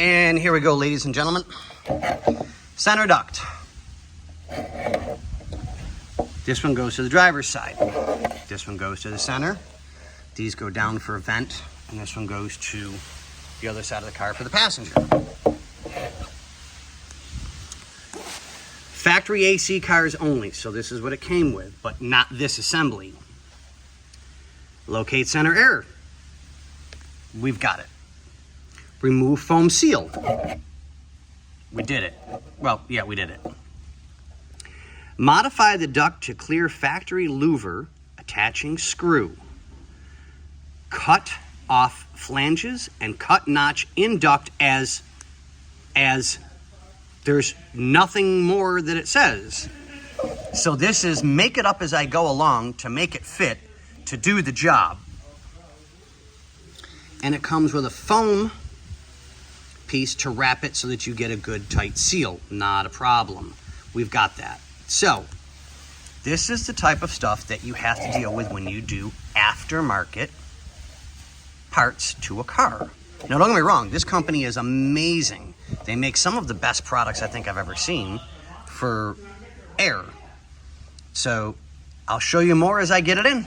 And here we go, ladies and gentlemen. Center duct. This one goes to the driver's side. This one goes to the center. These go down for a vent, and this one goes to the other side of the car for the passenger. Factory AC cars only, so this is what it came with, but not this assembly. Locate center error. We've got it. Remove foam seal. We did it. Well, yeah, we did it. Modify the duct to clear factory louver attaching screw. Cut off flanges and cut notch in duct as there's nothing more that it says. So this is make it up as I go along to make it fit to do the job. And it comes with a foam piece to wrap it so that you get a good tight seal. Not a problem. We've got that. So this is the type of stuff that you have to deal with when you do aftermarket parts to a car. Now, don't get me wrong, this company is amazing. They make some of the best products I think I've ever seen for air. So I'll show you more as I get it in.